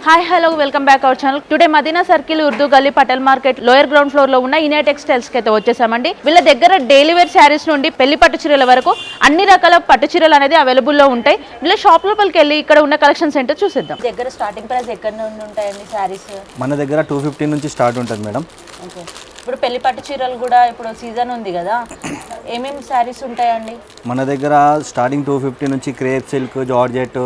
Hi hello welcome back our channel. Today Madina circle Urdu Gali పటల్ market lower ground floor లో ఉన్న ఇనే టెక్స్టైల్స్ కి అయితే వచ్చేసామండి. వీళ్ళ దగ్గర డైలీ వేర్ శారీస్ నుండి పెళ్లి పట్టు చీరల వరకు అన్ని రకాల పట్టు చీరలు అనేది అవైలబుల్ లో ఉంటాయి. వీళ్ళ షాప్ లోపలికి వెళ్ళి ఇక్కడ ఉన్న కలెక్షన్స్ ఏంటో చూసేద్దాం. దగ్గర స్టార్టింగ్ ప్రైస్ ఎక్కడ నుండి ఉంటాయండి శారీస్? మన దగ్గర 250 నుంచి స్టార్ట్ ఉంటుంది మేడం. ఓకే, ఇప్పుడు పెళ్లి పట్టు చీరలు కూడా ఇప్పుడు సీజన్ ఉంది కదా, ఏమేమి శారీస్ ఉంటాయండి మన దగ్గర? స్టార్టింగ్ 250 నుంచి క్రేప్ సిల్క్, జార్జెట్,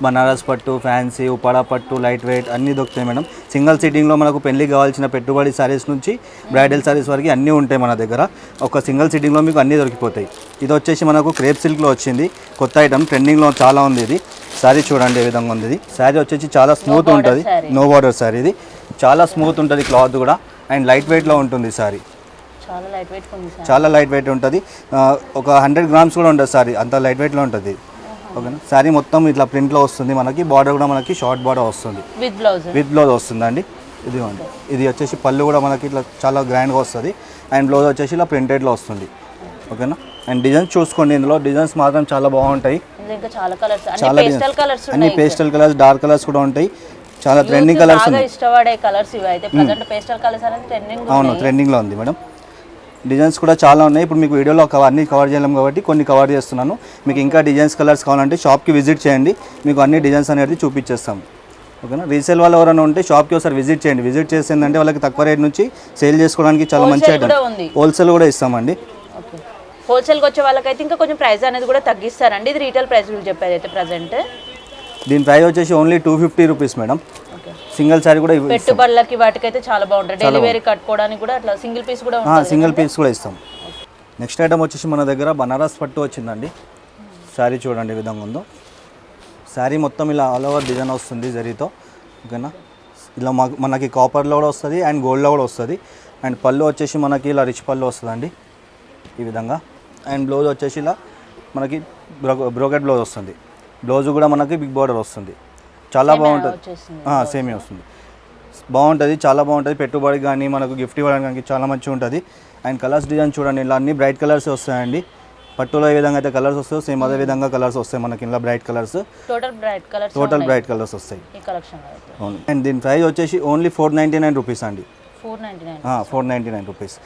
బనారస్ పట్టు, ఫ్యాన్సీ, ఉపాడా పట్టు, లైట్ వెయిట్ అన్నీ దొరుకుతాయి మేడం. సింగిల్ సిట్టింగ్లో మనకు పెళ్లికి కావాల్సిన పెట్టుబడి శారీస్ నుంచి బ్రైడల్ శారీస్ వరకు అన్నీ ఉంటాయి మన దగ్గర. ఒక సింగిల్ సిట్టింగ్లో మీకు అన్నీ దొరికిపోతాయి. ఇది వచ్చేసి మనకు క్రేప్ సిల్క్లో వచ్చింది, కొత్త ఐటమ్, ట్రెండింగ్లో చాలా ఉంది. ఇది శారీ చూడండి ఏ విధంగా ఉంది. ఇది శారీ వచ్చేసి చాలా స్మూత్ ఉంటుంది, నో బార్డర్ శారీ. ఇది చాలా స్మూత్ ఉంటుంది, క్లాత్ కూడా అండ్ లైట్ వెయిట్లో ఉంటుంది సారీ. చాలా లైట్ వెయిట్ ఉంటుంది, ఒక 100 గ్రామ్స్ కూడా ఉంటుంది సారీ, అంత లైట్ వెయిట్లో ఉంటుంది. ఓకేనా, శారీ మొత్తం ఇట్లా ప్రింట్లో వస్తుంది మనకి. బార్డర్ కూడా మనకి షార్ట్ బార్డర్ వస్తుంది, విత్ బ్లౌజ్ వస్తుంది అండి. ఇది వచ్చేసి పళ్ళు కూడా మనకి ఇట్లా చాలా గ్రాండ్గా వస్తుంది అండ్ బ్లౌజ్ వచ్చేసి ఇలా ప్రింటెడ్లో వస్తుంది. ఓకేనా, అండ్ డిజైన్స్ చూసుకోండి, ఇందులో డిజైన్స్ మాత్రం చాలా బాగుంటాయి. చాలా డిజైన్స్, అన్ని పేస్టల్ కలర్స్, డార్క్ కలర్స్ కూడా ఉంటాయి. చాలా ట్రెండింగ్ కలర్స్ ఉన్నాయి. అవును, ట్రెండింగ్లో ఉంది మేడం. డిజైన్స్ కూడా చాలా ఉన్నాయి. ఇప్పుడు మీకు వీడియోలో అన్ని కవర్ చేయలేము కాబట్టి కొన్ని కవర్ చేస్తున్నాను. మీకు ఇంకా డిజైన్స్ కలర్స్ కావాలంటే షాప్కి విజిట్ చేయండి, మీకు అన్ని డిజైన్స్ అనేది చూపించేస్తాం. ఓకేనా, రీసేల్ వాళ్ళు ఎవరైనా ఉంటే షాప్కి ఒకసారి విజిట్ చేయండి. విజిట్ చేసిందంటే వాళ్ళకి తక్కువ రేట్ నుంచి సేల్ చేసుకోవడానికి చాలా మంచి ఐటమ్. హోల్సేల్ కూడా ఇస్తామండి. హోల్సేల్కి వచ్చే వాళ్ళకైతే ఇంకా కొంచెం ప్రైస్ అనేది కూడా తగ్గిస్తారండి. ఇది రీటైల్ ప్రైస్ చెప్పేది అయితే ప్రజెంట్ దీని ప్రైస్ వచ్చేసి only 250 rupees madam. Single sorry కూడా పెట్టుబడులకి వాటికైతే చాలా బాగుంటుంది. డెలివరీ కట్టుకోవడానికి కూడా అట్లా సింగిల్ పీస్ కూడా ఉంటుంది. సింగిల్ పీస్ కూడా ఇస్తాం. నెక్స్ట్ ఐటమ్ వచ్చేసి మన దగ్గర బనారస్ పట్టు వచ్చిందండి. శారీ చూడండి ఈ విధంగా ఉందో. శారీ మొత్తం ఇలా ఆల్ ఓవర్ డిజైన్ వస్తుంది జరీతో. ఓకేనా, ఇలా మనకి కాపర్లో కూడా వస్తుంది అండ్ గోల్డ్లో కూడా వస్తుంది. అండ్ పళ్ళు వచ్చేసి మనకి ఇలా రిచ్ పళ్ళు వస్తుందండి ఈ విధంగా. అండ్ బ్లౌజ్ వచ్చేసి ఇలా మనకి బ్రోకెట్ బ్లౌజ్ వస్తుంది. బ్లౌజ్ కూడా మనకి బిగ్ బార్డర్ వస్తుంది. చాలా బాగుంటుంది, సేమే వస్తుంది. బాగుంటుంది, చాలా బాగుంటుంది. పెట్టుబడి కానీ మనకు గిఫ్ట్ ఇవ్వడానికి కానీ చాలా మంచిగా ఉంటుంది. అండ్ కలర్స్ డిజైన్ చూడండి, ఇలా అన్ని బ్రైట్ కలర్స్ వస్తాయండి. పట్టులో ఏ విధంగా అయితే కలర్స్ వస్తాయో సేమ్ అదే విధంగా కలర్స్ వస్తాయి మనకి. ఇలా bright colours, total bright colours వస్తాయి. అవును. అండ్ దీని ప్రైస్ వచ్చేసి ఓన్లీ 499 రూపీస్ అండి. 499 రూపీస్.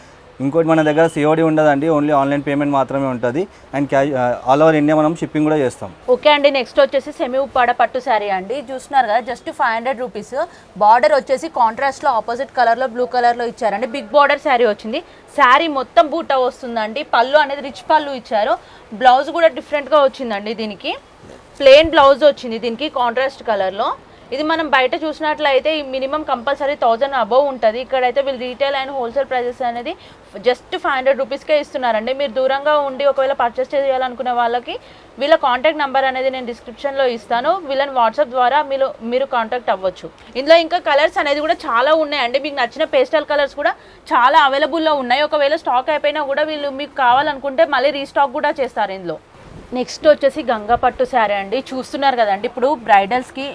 ఇంకోటి మన దగ్గర సిఓడి ఉండదండి, ఓన్లీ ఆన్లైన్ పేమెంట్ మాత్రమే ఉంటుంది. And cash all over India మనం షిప్పింగ్ కూడా చేస్తాం. ఓకే అండి, నెక్స్ట్ వచ్చేసి సెమీ ఉప్పాడ పట్టు శారీ అండి. చూస్తున్నారు కదా, జస్ట్ 500 రూపీస్. బార్డర్ వచ్చేసి కాంట్రాస్ట్లో ఆపోజిట్ కలర్లో బ్లూ కలర్లో ఇచ్చారండి. బిగ్ బార్డర్ శారీ వచ్చింది. శారీ మొత్తం బూటా వస్తుందండి. పళ్ళు అనేది రిచ్ పళ్ళు ఇచ్చారు. బ్లౌజ్ కూడా డిఫరెంట్గా వచ్చిందండి. దీనికి ప్లెయిన్ బ్లౌజ్ వచ్చింది దీనికి కాంట్రాస్ట్ కలర్లో. ఇది మనం బయట చూసినట్లయితే మినిమం కంపల్సరీ 1000 అబవ్ ఉంటుంది. ఇక్కడైతే వీళ్ళు రీటైల్ అండ్ హోల్సేల్ ప్రైజెస్ అనేది జస్ట్ 500 రూపీస్కే ఇస్తున్నారండి. మీరు దూరంగా ఉండి ఒకవేళ పర్చేస్ చేయాలనుకునే వాళ్ళకి వీళ్ళ కాంటాక్ట్ నెంబర్ అనేది నేను డిస్క్రిప్షన్లో ఇస్తాను. వీళ్ళని వాట్సాప్ ద్వారా మీరు కాంటాక్ట్ అవ్వచ్చు. ఇందులో ఇంకా కలర్స్ అనేది కూడా చాలా ఉన్నాయండి. మీకు నచ్చిన పేస్టల్ కలర్స్ కూడా చాలా అవైలబుల్లో ఉన్నాయి. ఒకవేళ స్టాక్ అయిపోయినా కూడా వీళ్ళు మీకు కావాలనుకుంటే మళ్ళీ రీస్టాక్ కూడా చేస్తారు ఇందులో. నెక్స్ట్ వచ్చేసి గంగా పట్టు శారీ అండి. చూస్తున్నారు కదండి, ఇప్పుడు బ్రైడల్స్కి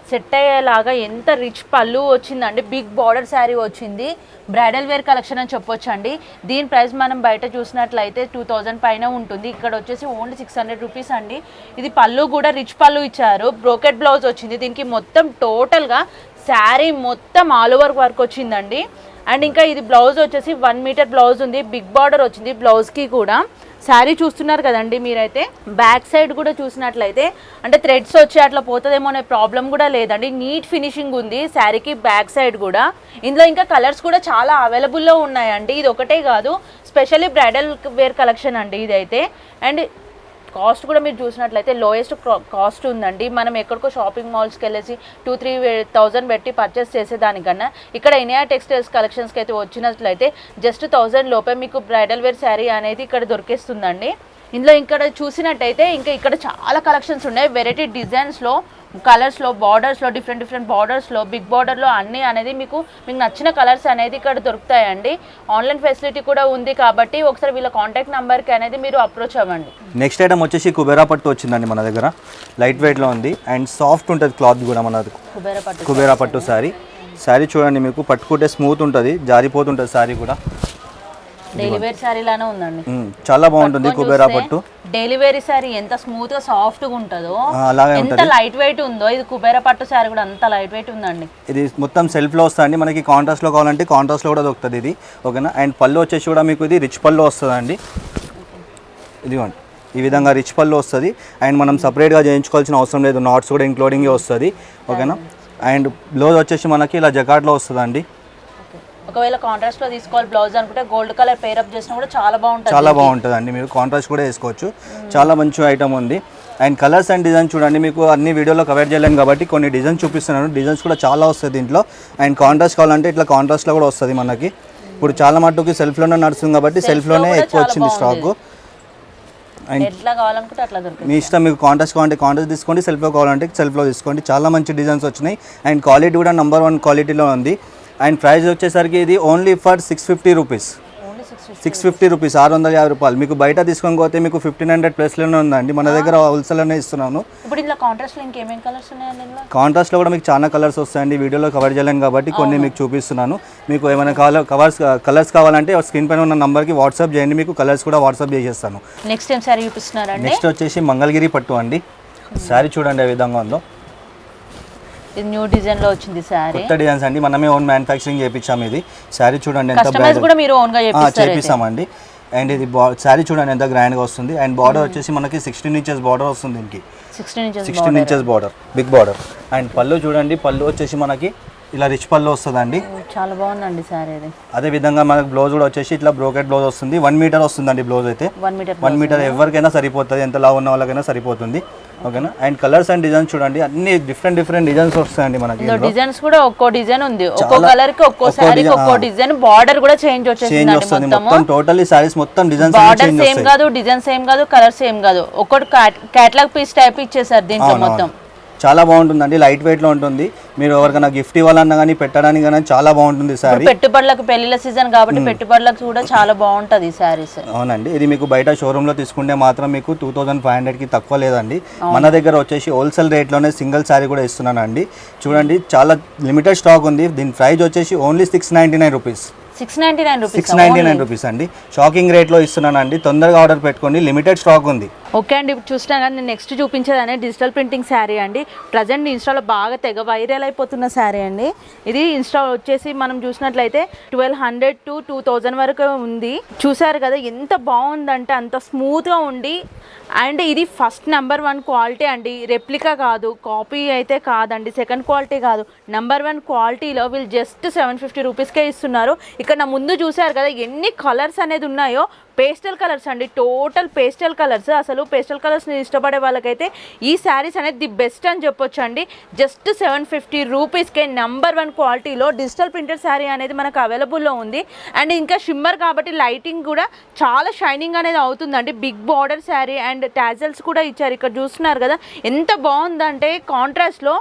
సెట్ అయ్యేలాగా ఎంత రిచ్ పళ్ళు వచ్చిందండి. బిగ్ బార్డర్ శారీ వచ్చింది. బ్రైడల్ వేర్ కలెక్షన్ అని చెప్పొచ్చు అండి. దీని ప్రైస్ మనం బయట చూసినట్లయితే 2000 పైన ఉంటుంది. ఇక్కడ వచ్చేసి ఓన్లీ 600 రూపీస్ అండి. ఇది పళ్ళు కూడా రిచ్ పళ్ళు ఇచ్చారు. బ్రోకెట్ బ్లౌజ్ వచ్చింది. దీనికి మొత్తం టోటల్గా శారీ మొత్తం ఆల్ ఓవర్ వర్క్ వచ్చిందండి. అండ్ ఇంకా ఇది బ్లౌజ్ వచ్చేసి 1 మీటర్ బ్లౌజ్ ఉంది. బిగ్ బార్డర్ వచ్చింది బ్లౌజ్కి కూడా. శారీ చూస్తున్నారు కదండి మీరైతే. బ్యాక్ సైడ్ కూడా చూసినట్లయితే అంటే థ్రెడ్స్ వచ్చి అట్లా పోతుందేమో అనే ప్రాబ్లం కూడా లేదండి. నీట్ ఫినిషింగ్ ఉంది శారీకి బ్యాక్ సైడ్ కూడా. ఇందులో ఇంకా కలర్స్ కూడా చాలా అవైలబుల్లో ఉన్నాయండి. ఇది ఒకటే కాదు, స్పెషల్లీ బ్రైడల్ వేర్ కలెక్షన్ అండి ఇదైతే. అండ్ కాస్ట్ కూడా మీరు చూసినట్లయితే లోయెస్ట్ కాస్ట్ ఉందండి. మనం ఎక్కడికో షాపింగ్ మాల్స్కి వెళ్ళేసి 2-3,000 పెట్టి పర్చేస్ చేసేదానికన్నా ఇక్కడ ఇనియా టెక్స్టైల్స్ కలెక్షన్స్కి అయితే వచ్చినట్లయితే జస్ట్ 1000 లోపే మీకు బ్రైడల్ వేర్ శారీ అనేది ఇక్కడ దొరికేస్తుందండి. ఇందులో ఇక్కడ చూసినట్టయితే ఇంకా ఇక్కడ చాలా కలెక్షన్స్ ఉన్నాయి. వెరైటీ డిజైన్స్లో, కలర్స్లో, బార్డర్స్లో, డిఫరెంట్ బార్డర్స్లో, బిగ్ బార్డర్లో అన్నీ అనేది మీకు నచ్చిన కలర్స్ అనేది ఇక్కడ దొరుకుతాయండి. ఆన్లైన్ ఫెసిలిటీ కూడా ఉంది కాబట్టి ఒకసారి వీళ్ళ కాంటాక్ట్ నెంబర్కి అనేది మీరు అప్రోచ్ అవ్వండి. నెక్స్ట్ ఐటమ్ వచ్చేసి కుబేరా పట్టు వచ్చిందండి మన దగ్గర. లైట్ వెయిట్లో ఉంది అండ్ సాఫ్ట్ ఉంటుంది క్లాత్ కూడా. మనది కుబేరా పట్టు శారీ చూడండి, మీకు పట్టుకుంటే స్మూత్ ఉంటుంది, జారిపోతుంటుంది శారీ కూడా. డైలీ వేర్ శారీ లానే ఉందండి. చాలా బాగుంటుంది కుబేరా పట్టు. డైలీ వేర్ శారీ ఎంత స్మూత్ గా సాఫ్ట్ గా ఉంటుందో, అలాగే ఎంత ఉంటుంది. లైట్ వెయిట్ ఉందో, ఇది కుబేర పట్టు శారీ కూడా అంత లైట్ వెయిట్ ఉందండి. ఇది మొత్తం సెల్ఫ్లో వస్తుందండి. మనకి కాంట్రాస్ట్లో కావాలంటే కాంట్రాస్ట్లో కూడా దొరుకుతుంది ఇది, ఓకేనా. అండ్ పళ్ళు వచ్చేసి కూడా మీకు ఇది రిచ్ పళ్ళు వస్తుందండి. ఇదిగోండి ఈ విధంగా రిచ్ పళ్ళు వస్తుంది. అండ్ మనం సపరేట్గా చేయించుకోవాల్సిన అవసరం లేదు, నాట్స్ కూడా ఇంక్లూడింగ్ వస్తుంది, ఓకేనా. అండ్ బ్లౌజ్ వచ్చేసి మనకి ఇలా జకాట్లో వస్తుందండి. ఒకవేళ కాంట్రాస్ట్ లో తీసుకోవాలి బ్లౌజ్ అనుకుంటే గోల్డ్ కలర్ పేర్ అప్ చేసినా కూడా చాలా బాగుంటుంది. చాలా బాగుంటుందండి, మీరు కాంట్రాస్ట్ కూడా వేసుకోవచ్చు. చాలా మంచి ఐటమ్ ఉంది. అండ్ కలర్స్ అండ్ డిజైన్స్ చూడండి, మీకు అన్ని వీడియోలో కవర్ చేయలేను కాబట్టి కొన్ని డిజైన్స్ చూపిస్తున్నాను. డిజైన్స్ కూడా చాలా వస్తుంది దీంట్లో. అండ్ కాంట్రాస్ట్ కావాలంటే ఇట్లా కాంట్రాస్ట్లో కూడా వస్తుంది మనకి. ఇప్పుడు చాలా మట్టుకి సెల్ఫ్లోనే నడుస్తుంది కాబట్టి సెల్ఫ్లోనే ఎక్కువ వచ్చింది స్టాక్. అండ్ ఎట్లా కావాలనుకుంటే అట్లా దొరుకుతుంది. మీ ఇష్టం, మీకు కాంట్రాస్ట్ కావాలంటే కాంట్రాస్ట్ తీసుకోండి, సెల్ఫ్లో కావాలంటే సెల్ఫ్లో తీసుకోండి. చాలా మంచి డిజైన్స్ వచ్చినాయి. అండ్ క్వాలిటీ కూడా నెంబర్ 1 క్వాలిటీలో ఉంది. అండ్ ప్రైస్ వచ్చేసరికి ఇది ఓన్లీ ఫర్ 650 రూపీస్. 650 రూపీస్, 650 రూపాయలు. మీకు బయట తీసుకొని పోతే మీకు 1500 ప్లస్లోనే ఉందండి. మన దగ్గర హోల్సేల్లోనే ఇస్తున్నాను. ఇప్పుడు ఇందులో కాంట్రాస్ట్ లో ఇంకేమేం కలర్స్ ఉన్నాయండి? ఇందులో కాంట్రాస్ట్లో కూడా మీకు చాలా కలర్స్ వస్తాయండి. వీడియోలో కవర్ చేయలేను కాబట్టి కొన్ని మీకు చూపిస్తున్నాను. మీకు ఏమైనా కలర్స్ కావాలంటే స్క్రీన్ పైన ఉన్న నంబర్కి వాట్సాప్ చేయండి, మీకు కలర్స్ కూడా వాట్సాప్ చేసేస్తాను. నెక్స్ట్ టైం సారీ చూపిస్తున్నారండి. నెక్స్ట్ వచ్చేసి మంగళగిరి పట్టు అండి. శారీ చూడండి ఏ విధంగా ఉందో. ఇది న్యూ డిజైన్ లో వచ్చింది సారీ. కొత్త డిజైన్స్ అండి, మనమే ఓన్ మ్యానుఫ్యాక్చరింగ్ చేయించాము. ఇది శారీ చూడండి ఎంత కస్టమైజ్ కూడా మీరు ఓన్ గా చేపిస్తామండి. అండ్ ఇది శారీ చూడండి ఎంత గ్రాండ్గా వస్తుంది. అండ్ బార్డర్ వచ్చేసి మనకి 16 ఇంచెస్ బార్డర్ వస్తుంది దీనికి. 16 inches border, big border. And పళ్ళు చూడండి, పళ్ళు వచ్చేసి మనకి ఇలా రిచ్ పళ్ళు వస్తుందండి. చాలా బాగుందండి సారీ అది. అదే విధంగా మనకి బ్లౌజ్ కూడా వచ్చేసి ఇట్లా బ్రోకెట్ బ్లౌజ్ వస్తుంది. 1 మీటర్ వస్తుందండి బ్లౌజ్ అయితే. 1 మీటర్ ఎవరికైనా సరిపోతుంది, ఎంత లావు ఉన్న వాళ్ళకైనా సరిపోతుంది, ఓకేనా. అండ్ కలర్స్ అండ్ డిజైన్స్ చూడండి, అన్ని డిఫరెంట్ డిజైన్స్ వస్తాయండి మనకి. డిజైన్స్ కూడా ఒక్కో డిజైన్ ఉంది, ఒక్కో కలర్ కి ఒక్కో సారీకి ఒక్కో డిజైన్. బార్డర్ కూడా చేంజ్ వచ్చేసింది మొత్తం. టోటల్లీ సారీస్ మొత్తం డిజైన్స్ బార్డర్ సేమ్ కాదు, డిజైన్ సేమ్ కాదు, కలర్ సేమ్ కాదు, ఒక్కటి కేటలాగ్ పీస్ టైప్ ఇచ్చేసారు దీంట్లో మొత్తం. చాలా బాగుంటుందండి, లైట్ వెయిట్ లో ఉంటుంది. మీరు ఎవరికైనా గిఫ్ట్ ఇవ్వాలన్నా కానీ పెట్టడానికి కానీ చాలా బాగుంటుంది సారీ. పెట్టుబడులకు పెళ్లిళ్ళ సీజన్ కాబట్టి పెట్టుబడులకు కూడా చాలా బాగుంటది సారీస్. అవునండి, ఇది మీకు బయట షోరూమ్ లో తీసుకుంటే మాత్రం మీకు 2500 కి తక్కువ లేదండి. మన దగ్గర వచ్చేసి హోల్సేల్ రేట్ లోనే సింగిల్ సారీ కూడా ఇస్తున్నానండి. చూడండి చాలా లిమిటెడ్ స్టాక్ ఉంది. దీని ప్రైస్ వచ్చేసి ఓన్లీ 699 రూపీస్. 699 రూపీస్ అండి. షాకింగ్ రేట్ లో ఇస్తున్నానండి, తొందరగా ఆర్డర్ పెట్టుకోండి, లిమిటెడ్ స్టాక్ ఉంది. ఓకే అండి, ఇప్పుడు చూసినా కానీ నేను నెక్స్ట్ చూపించేది డిజిటల్ ప్రింటింగ్ శారీ అండి. ప్రజెంట్ ఇన్స్టాలో బాగా తెగ వైరల్ అయిపోతున్న శారీ అండి. ఇది ఇన్స్టా వచ్చేసి మనం చూసినట్లయితే 1200 to 2000 వరకు ఉంది. చూసారు కదా ఎంత బాగుందంటే అంత స్మూత్గా ఉండి. అండ్ ఇది ఫస్ట్ నెంబర్ 1 క్వాలిటీ అండి, రెప్లికా కాదు, కాపీ అయితే కాదండి, సెకండ్ క్వాలిటీ కాదు, నెంబర్ 1 క్వాలిటీలో వీళ్ళు జస్ట్ 750 రూపీస్కే ఇస్తున్నారు. ఇక్కడ నా ముందు చూసారు కదా ఎన్ని కలర్స్ అనేది ఉన్నాయో. పేస్టల్ కలర్స్ అండి, టోటల్ పేస్టల్ కలర్స్. అసలు పేస్టల్ కలర్స్ని ఇష్టపడే వాళ్ళకైతే ఈ శారీస్ అనేది ది బెస్ట్ అని చెప్పొచ్చు అండి. జస్ట్ 750 రూపీస్కే నెంబర్ 1 క్వాలిటీలో డిజిటల్ ప్రింటెడ్ శారీ అనేది మనకు అవైలబుల్లో ఉంది. అండ్ ఇంకా షిమ్మర్ కాబట్టి లైటింగ్ కూడా చాలా షైనింగ్ అనేది అవుతుందండి. Big border sari and tassels కూడా ఇచ్చారు. ఇక్కడ చూస్తున్నారు కదా ఎంత బాగుందంటే కాంట్రాస్ట్లో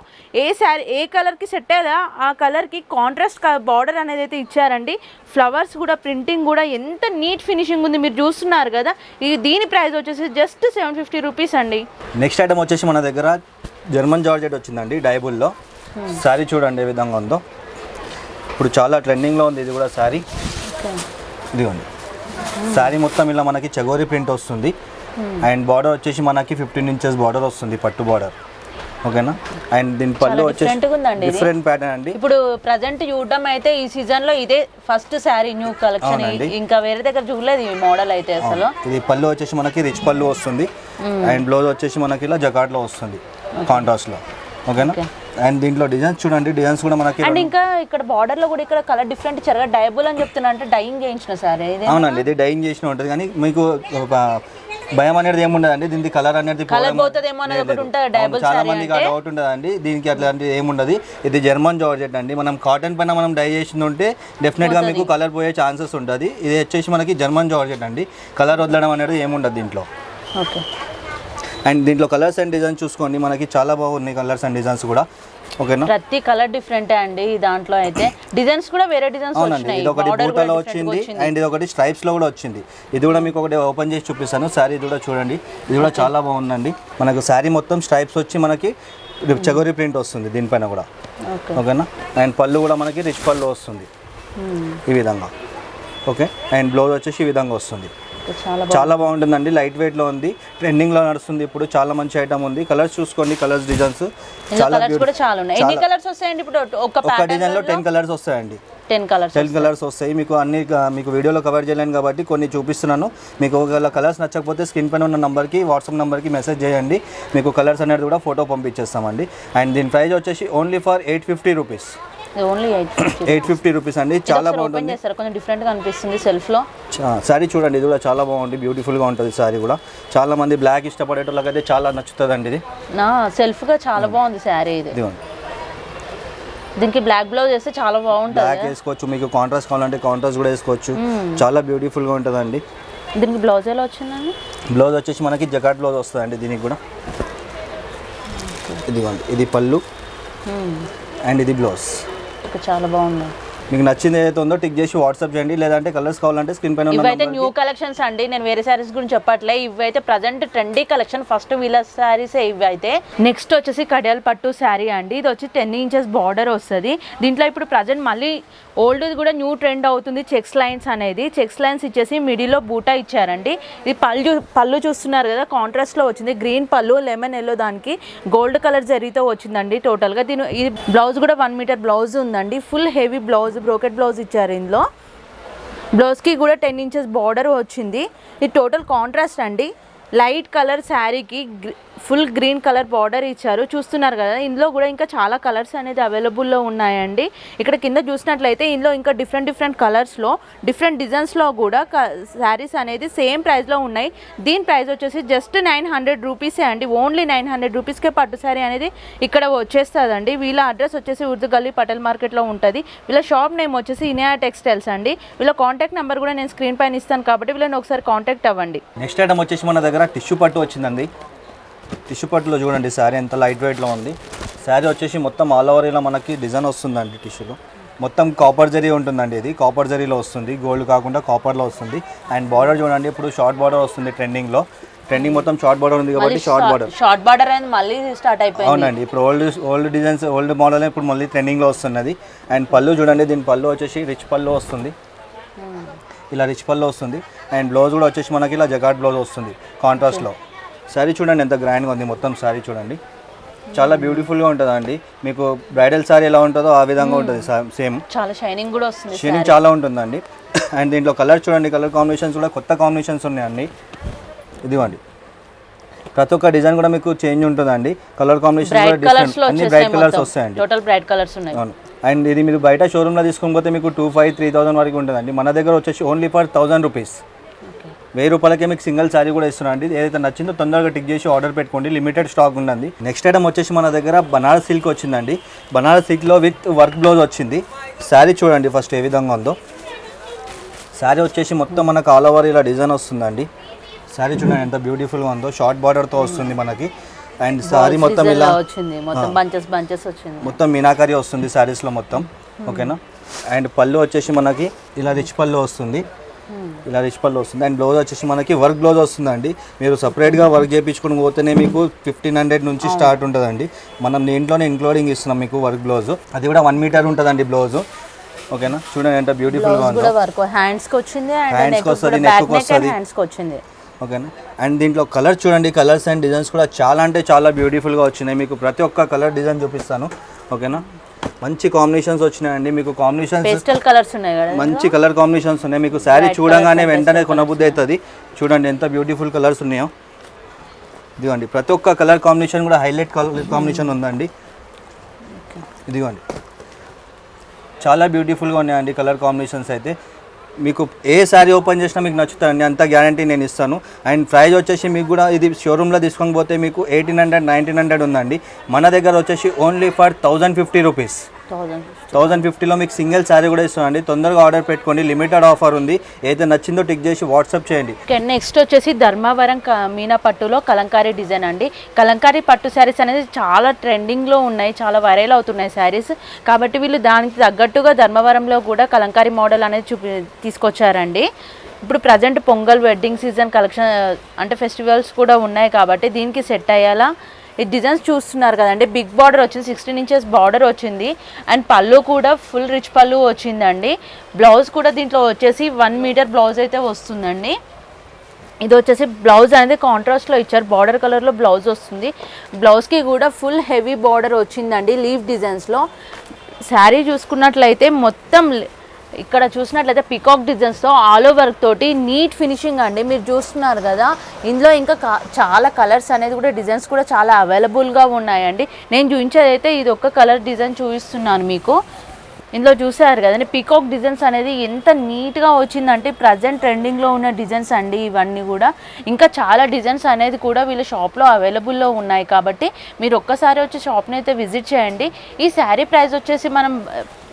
ఏ కలర్కి సెట్ అయ్యేదా ఆ కలర్కి కాంట్రాస్ట్ బార్డర్ అనేది అయితే ఇచ్చారండి. ఫ్లవర్స్ కూడా ప్రింటింగ్ కూడా ఎంత నీట్ ఫినిషింగ్ ఉంది మీరు చూస్తున్నారు కదా. దీని ప్రైస్ వచ్చేసి జస్ట్ 750 రూపీస్ అండి. నెక్స్ట్ ఐటమ్ వచ్చేసి మన దగ్గర జర్మన్ జార్జెట్ వచ్చిందండి డైబుల్లో. శారీ చూడండి ఏ విధంగా ఉందో. ఇప్పుడు చాలా ట్రెండింగ్లో ఉంది ఇది కూడా శారీ. ఇదిగోండి శారీ మొత్తం ఇలా మనకి చగోరి ప్రింట్ వస్తుంది. అండ్ బార్డర్ వచ్చేసి మనకి 15 ఇంచెస్ బార్డర్ వస్తుంది, పట్టు బార్డర్, ఓకేనా. అండ్ దీని పళ్ళు వచ్చేసి డిఫరెంట్ ప్యాటర్న్ అండి. ఇప్పుడు ప్రజెంట్ చూడడం అయితే ఈ సీజన్ లో ఇదే ఫస్ట్ శారీ న్యూ కలెక్షన్. ఇంకా వేరే దగ్గర చూడలేదు ఈ మోడల్ అయితే అసలు. ఇది పళ్ళు వచ్చేసి మనకి రిచ్ పళ్ళు వస్తుంది. అండ్ బ్లౌజ్ వచ్చేసి మనకి ఇలా జకాట్ లో వస్తుంది కాంట్రాస్ట్ లో, ఓకేనా. అండ్ దీంట్లో డిజైన్స్ చూడండి, డిజైన్స్ కూడా మనకి. అండ్ ఇంకా ఇక్కడ బార్డర్ లో కూడా ఇక్కడ కలర్ డిఫరెంట్ ఇచ్చారు. డైబుల్ అని చెప్తున్నా అంటే డైయింగ్ చేయించిన సారీ. అవునండి, ఇది డైయింగ్ చేసిన ఉంటుంది కానీ మీకు భయం అనేది ఏముండదండి. దీనికి కలర్ అనేది చాలా మందికి ఆ డౌట్ ఉండదండి. దీనికి అట్లాంటిది ఏముండదు. ఇది జర్మన్ జార్జెట్ అండి. మనం కాటన్ పైన మనం డై చేసింది ఉంటే డెఫినెట్ గా మీకు కలర్ పోయే ఛాన్సెస్ ఉంటుంది. ఇది వచ్చేసి మనకి జర్మన్ జార్జెట్ అండి. కలర్ వదలడం అనేది ఏముండదు దీంట్లో. ఓకే. అండ్ దీంట్లో కలర్స్ అండ్ డిజైన్స్ చూసుకోండి, మనకి చాలా బాగున్నాయి కలర్స్ అండ్ డిజైన్స్ కూడా, ఓకేనా. ప్రతి కలర్ డిఫరెంట్ అండి దాంట్లో అయితే. డిజైన్స్ కూడా వేరే డిజైన్స్ వచ్చినాయి. ఇది ఒకటి బూటాలో వచ్చింది అండ్ ఇది ఒకటి స్ట్రైప్స్ లో కూడా వచ్చింది. ఇది కూడా మీకు ఒకటి ఓపెన్ చేసి చూపిస్తాను. శారీ ఇది కూడా చూడండి, ఇది కూడా చాలా బాగుందండి. మనకు శారీ మొత్తం స్ట్రైప్స్ వచ్చి మనకి చగోరి ప్రింట్ వస్తుంది దీనిపైన కూడా, ఓకేనా. అండ్ పళ్ళు కూడా మనకి రిచ్ పళ్ళు వస్తుంది ఈ విధంగా, ఓకే. అండ్ బ్లౌజ్ వచ్చేసి ఈ విధంగా వస్తుంది. చాలా బాగుంటుందండి, లైట్ వెయిట్ లో ఉంది, ట్రెండింగ్ లో నడుస్తుంది ఇప్పుడు, చాలా మంచి ఐటమ్ ఉంది. కలర్స్ చూసుకోండి, కలర్స్ డిజైన్స్ చాలా ఎన్ని కలర్స్ వస్తాయండి ఇప్పుడు ఒక డిజైన్ లో 10 కలర్స్ వస్తాయండి. 10 కలర్స్ వస్తాయి మీకు. అన్ని మీకు వీడియోలో కవర్ చేయలేను కాబట్టి కొన్ని చూపిస్తున్నాను. మీకు ఒకవేళ కలర్స్ నచ్చకపోతే స్క్రీన్ పైన ఉన్న నెంబర్కి, వాట్సాప్ నెంబర్కి మెసేజ్ చేయండి, మీకు కలర్స్ అనేది కూడా ఫోటో పంపించేస్తామండి. అండ్ దీని ప్రైస్ వచ్చేసి only for 850 rupees. Only 850 rupees అండి. చాలా బాగుంటుంది, కొంచెం డిఫరెంట్ గా అనిపిస్తుంది సెల్ఫ్ లో. సారీ చూడండి, ఇది కూడా చాలా బాగుంది, బ్యూటిఫుల్ గా ఉంటుంది సారీ కూడా. చాలా మంది బ్లాక్ ఇష్టపడేటోళ్ళకైతే చాలా నచ్చుతుంది అండి ఇది. సెల్ఫ్ గా చాలా బాగుంది సారీ ఇది. దీనికి బ్లాక్ బ్లౌజ్ వేస్తే చాలా బాగుంటుంది. బ్లాక్ వేసుకోవచ్చు, మీకు కాంట్రాస్ట్ కావాలంటే కాంట్రాస్ట్ కూడా వేసుకోవచ్చు, చాలా బ్యూటిఫుల్ గా ఉంటుందండి. దీనికి బ్లౌజ్ ఎలా వచ్చిందండి? బ్లౌజ్ వచ్చేసి మనకి జకాట్ బ్లౌజ్ వస్తుందండి దీనికి కూడా. ఇదిగోండి, ఇది పళ్ళు అండ్ ఇది బ్లౌజ్. చాలా బాగుంది. మీకు నచ్చింది ఏదైతే ఉందో టిక్ చేసి వాట్సాప్ చేయండి, లేదంటే కలర్స్ కావాలంటే స్క్రీన్ పైన. ఇవైతే న్యూ కలెక్షన్స్ అండి, నేను వేరే సారీస్ గురించి చెప్పట్లే. ఇవైతే ప్రజెంట్ ట్రెండీ కలెక్షన్, ఫస్ట్ వీళ్ళ సారీస్ ఇవి అయితే. నెక్స్ట్ వచ్చేసి కడియాల్ పట్టు శారీ అండి. ఇది వచ్చి 10 ఇంచెస్ బార్డర్ వస్తుంది. దీంట్లో ఇప్పుడు ప్రజెంట్ మళ్ళీ ఓల్డ్ కూడా న్యూ ట్రెండ్ అవుతుంది, చెక్స్ లైన్స్ అనేది. చెక్స్ లైన్స్ ఇచ్చేసి మిడిల్లో బూటా ఇచ్చారండి. ఇది పళ్ళు చూస్తున్నారు కదా, కాంట్రాస్ట్ లో వచ్చింది. గ్రీన్ పళ్ళు, లెమన్ ఎల్లో, దానికి గోల్డ్ కలర్ జరీతో వచ్చిందండి టోటల్ గా. ఇది బ్లౌజ్ కూడా 1 మీటర్ బ్లౌజ్ ఉందండి, full heavy blouse, brocade blouse ఇచ్చారు. ఇందులో బ్లౌజ్కి కూడా 10 ఇంచెస్ బార్డర్ వచ్చింది. ఇది టోటల్ కాంట్రాస్ట్ అండి. లైట్ కలర్ శారీకి ఫుల్ గ్రీన్ కలర్ బార్డర్ ఇచ్చారు, చూస్తున్నారు కదా. ఇందులో కూడా ఇంకా చాలా కలర్స్ అనేది అవైలబుల్లో ఉన్నాయండి. ఇక్కడ కింద చూసినట్లయితే ఇందులో ఇంకా డిఫరెంట్ కలర్స్లో, డిఫరెంట్ డిజైన్స్లో కూడా శారీస్ అనేది సేమ్ ప్రైస్లో ఉన్నాయి. దీని ప్రైస్ వచ్చేసి జస్ట్ 900 రూపీసే అండి. ఓన్లీ 900 రూపీస్కే పట్టు శారీ అనేది ఇక్కడ వచ్చేస్తుందండి. వీళ్ళ అడ్రస్ వచ్చేసి ఉర్దు గల్లీ పటేల్ మార్కెట్లో ఉంటుంది. వీళ్ళ షాప్ నేమ్ వచ్చేసి ఇనియా టెక్స్టైల్స్ అండి. వీళ్ళ కాంటాక్ట్ నెంబర్ కూడా నేను స్క్రీన్ పైన ఇస్తాను కాబట్టి వీళ్ళని ఒకసారి కాంటాక్ట్ అవ్వండి. నెక్స్ట్ ఐటమ్ వచ్చేసి మన దగ్గర టిష్యూ పట్టు వచ్చిందండి. టిష్యూ పట్టులో చూడండి శారీ ఎంత లైట్ వెయిట్లో ఉంది. శారీ వచ్చేసి మొత్తం ఆల్ ఓవర్ ఇలా మనకి డిజైన్ వస్తుందండి. టిష్యూలో మొత్తం కాపర్ జరీ ఉంటుందండి. ఇది కాపర్ జరీలో వస్తుంది, గోల్డ్ కాకుండా కాపర్లో వస్తుంది. అండ్ బార్డర్ చూడండి, ఇప్పుడు షార్ట్ బార్డర్ వస్తుంది ట్రెండింగ్ మొత్తం షార్ట్ బార్డర్ ఉంది కాబట్టి షార్ట్ బార్డర్ అనేది మళ్ళీ స్టార్ట్ అయిపోయింది. అవునండి, ఇప్పుడు ఓల్డ్ డిజైన్స్, ఓల్డ్ మోడల్ ఇప్పుడు మళ్ళీ ట్రెండింగ్లో వస్తున్నది. అండ్ పళ్ళు చూడండి, దీని పళ్ళు వచ్చేసి రిచ్ పళ్ళు వస్తుంది, ఇలా రిచ్ పళ్ళు వస్తుంది. అండ్ బ్లౌజ్ కూడా వచ్చేసి మనకి ఇలా జగాట్ బ్లౌజ్ వస్తుంది కాంట్రాస్ట్లో. శారీ చూడండి ఎంత గ్రాండ్గా ఉంది, మొత్తం శారీ చూడండి చాలా బ్యూటిఫుల్గా ఉంటుందండి. మీకు బ్రైడల్ శారీ ఎలా ఉంటుందో ఆ విధంగా ఉంటుంది సేమ్. చాలా షైనింగ్ కూడా వస్తుంది, షైనింగ్ చాలా ఉంటుందండి. అండ్ దీంట్లో కలర్ చూడండి, కలర్ కాంబినేషన్స్ కూడా కొత్త కాంబినేషన్స్ ఉన్నాయండి. ఇదిగోండి, ప్రతి ఒక్క డిజైన్ కూడా మీకు చేంజ్ ఉంటుందండి. కలర్ కాంబినేషన్ కూడా డిఫరెంట్, అన్ని బ్రైట్ కలర్స్ వస్తాయండి. టోటల్ బ్రైట్ కలర్స్ ఉన్నాయి. అవును. అండ్ ఇది మీరు బయట షోరూమ్లో తీసుకోకపోతే మీకు 2500-3000 వరకు ఉంటుందండి. మన దగ్గర వచ్చేసి ఓన్లీ ఫర్ 1000 రూపీస్, 1000 రూపాయలకే మీకు సింగిల్ శారీ కూడా ఇస్తున్నాండి. ఏదైతే నచ్చిందో తొందరగా టిక్ చేసి ఆర్డర్ పెట్టుకోండి, లిమిటెడ్ స్టాక్ ఉందండి. నెక్స్ట్ ఐటమ్ వచ్చేసి మన దగ్గర బనారస్ సిల్క్ వచ్చిందండి. బనారస్ సిల్క్లో విత్ వర్క్ బ్లౌజ్ వచ్చింది. శారీ చూడండి ఫస్ట్ ఏ విధంగా ఉందో. శారీ వచ్చేసి మొత్తం మనకు ఆల్ ఓవర్ ఇలా డిజైన్ వస్తుందండి. శారీ చూడండి ఎంత బ్యూటిఫుల్గా ఉందో, షార్ట్ బార్డర్తో వస్తుంది మనకి. అండ్ శారీ మొత్తం ఇలా వచ్చింది, మొత్తం బంచెస్ వచ్చింది, మొత్తం మీనాకరీ వస్తుంది శారీస్లో మొత్తం. ఓకేనా. అండ్ పళ్ళు వచ్చేసి మనకి ఇలా రిచ్ పళ్ళు వస్తుంది, ఇలా రిచ్ పళ్ళు వస్తుంది. అండ్ బ్లౌజ్ వచ్చేసి మనకి వర్క్ బ్లౌజ్ వస్తుందండి. మీరు సపరేట్గా వర్క్ చేయించుకుని పోతేనే మీకు 1500 నుంచి స్టార్ట్ ఉంటుందండి. మనం దీంట్లోనే ఇంక్లూడింగ్ ఇస్తున్నాం మీకు వర్క్ బ్లౌజ్. అది కూడా 1 మీటర్ ఉంటుందండి బ్లౌజ్. ఓకేనా. చూడండి ఎంత బ్యూటిఫుల్గా ఉందో. హ్యాండ్స్కి వచ్చింది, హ్యాండ్స్కి వస్తుంది, నెక్కి వస్తుంది. హ్యాండ్స్కి వచ్చింది. ఓకేనా. అండ్ దీంట్లో కలర్ చూడండి, కలర్స్ అండ్ డిజైన్స్ కూడా చాలా అంటే చాలా బ్యూటిఫుల్గా వచ్చినాయి. మీకు ప్రతి ఒక్క కలర్ డిజైన్ చూపిస్తాను. ఓకేనా. మంచి కాంబినేషన్స్ వచ్చినాయండి. మీకు కాంబినేషన్స్ పేస్టల్ కలర్స్ ఉన్నాయి కదా, మంచి కలర్ కాంబినేషన్స్ ఉన్నాయి. మీకు శారీ చూడగానే వెంటనే కొనబుద్ధి అవుతుంది. చూడండి ఎంత బ్యూటిఫుల్ కలర్స్ ఉన్నాయో. ఇదిగోండి, ప్రతి ఒక్క కలర్ కాంబినేషన్ కూడా హైలైట్ కలర్ కాంబినేషన్ ఉందండి. ఇదిగోండి, చాలా బ్యూటిఫుల్గా ఉన్నాయండి కలర్ కాంబినేషన్స్ అయితే. మీకు ఏ శారీ ఓపెన్ చేసినా మీకు నచ్చుతాయండి, అంత గ్యారంటీ నేను ఇస్తాను. అండ్ ప్రైస్ వచ్చేసి మీకు కూడా ఇది షోరూంలో తీసుకొని పోతే మీకు 1800-1900 ఉందండి. మన దగ్గర వచ్చేసి ఓన్లీ ఫర్ 1050 రూపీస్. 1050లో మీకు సింగిల్ శారీ కూడా ఇస్తానండి. తొందరగా ఆర్డర్ పెట్టుకోండి, లిమిటెడ్ ఆఫర్ ఉంది. ఏదైతే నచ్చిందో టిక్ చేసి వాట్సాప్ చేయండి. నెక్స్ట్ వచ్చేసి ధర్మవరం మీనా పట్టులో కలంకారీ డిజైన్ అండి. కలంకారీ పట్టు శారీస్ అనేది చాలా ట్రెండింగ్లో ఉన్నాయి, చాలా వైరల్ అవుతున్నాయి శారీస్. కాబట్టి వీళ్ళు దానికి తగ్గట్టుగా ధర్మవరంలో కూడా కలంకారీ మోడల్ అనేది తీసుకొచ్చారండి. ఇప్పుడు present pongal, wedding season collection అంటే ఫెస్టివల్స్ కూడా ఉన్నాయి కాబట్టి దీనికి సెట్ అయ్యేలా ఈ డిజైన్స్ చూస్తున్నారు కదండి. బిగ్ బార్డర్ వచ్చింది, 16 ఇంచెస్ బార్డర్ వచ్చింది. అండ్ పళ్ళు కూడా ఫుల్ రిచ్ పళ్ళు వచ్చిందండి. బ్లౌజ్ కూడా దీంట్లో వచ్చేసి 1 మీటర్ బ్లౌజ్ అయితే వస్తుందండి. ఇది వచ్చేసి బ్లౌజ్ అనేది కాంట్రాస్ట్లో ఇచ్చారు, బార్డర్ కలర్లో బ్లౌజ్ వస్తుంది. బ్లౌజ్కి కూడా ఫుల్ హెవీ బార్డర్ వచ్చిందండి లీఫ్ డిజైన్స్లో. శారీ చూసుకున్నట్లయితే మొత్తం ఇక్కడ చూసినట్లయితే పికాక్ డిజైన్స్తో ఆల్ ఓవర్ తోటి నీట్ ఫినిషింగ్ అండి. మీరు చూస్తున్నారు కదా, ఇందులో ఇంకా చాలా కలర్స్ అనేది కూడా డిజైన్స్ కూడా చాలా అవైలబుల్గా ఉన్నాయండి. నేను చూపించేది అయితే ఇది ఒక్క కలర్ డిజైన్ చూపిస్తున్నాను మీకు. ఇందులో చూసారు కదండి పీకాక్ డిజైన్స్ అనేది ఎంత నీట్గా వచ్చిందంటే ప్రజెంట్ ట్రెండింగ్లో ఉన్న డిజైన్స్ అండి ఇవన్నీ కూడా. ఇంకా చాలా డిజైన్స్ అనేది కూడా వీళ్ళ షాప్లో అవైలబుల్లో ఉన్నాయి కాబట్టి మీరు ఒక్కసారి వచ్చి షాప్ని అయితే విజిట్ చేయండి. ఈ శారీ ప్రైస్ వచ్చేసి మనం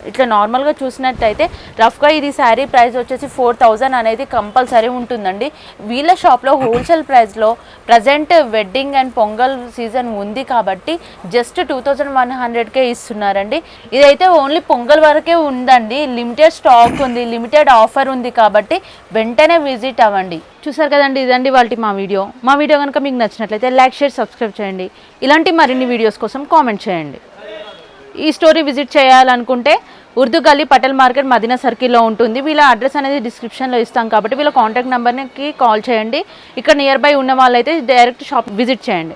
ఇట్లా నార్మల్గా చూసినట్టయితే రఫ్గా ఇది శారీ ప్రైస్ వచ్చేసి 4000 అనేది కంపల్సరీ ఉంటుందండి. వీళ్ళ షాప్లో హోల్సేల్ ప్రైస్లో present wedding and pongal season ఉంది కాబట్టి జస్ట్ 2100కే ఇస్తున్నారండి. ఇదైతే ఓన్లీ పొంగల్ వరకే ఉందండి, లిమిటెడ్ స్టాక్ ఉంది, లిమిటెడ్ ఆఫర్ ఉంది కాబట్టి వెంటనే విజిట్ అవ్వండి. చూసారు కదండి, ఇదండి వాళ్ళ మా వీడియో కనుక మీకు నచ్చినట్లయితే లైక్, షేర్, సబ్స్క్రైబ్ చేయండి. ఇలాంటి మరిన్ని వీడియోస్ కోసం కామెంట్ చేయండి. ఈ స్టోరీ విజిట్ చేయాలనుకుంటే ఉర్దూ గల్లీ పటేల్ మార్కెట్ మదీనా సర్కిల్లో ఉంటుంది. వీళ్ళ అడ్రస్ అనేది డిస్క్రిప్షన్లో ఇస్తాం కాబట్టి వీళ్ళ కాంటాక్ట్ నెంబర్కి కాల్ చేయండి. ఇక్కడ నియర్ బై ఉన్న వాళ్ళైతే డైరెక్ట్ షాప్ విజిట్ చేయండి.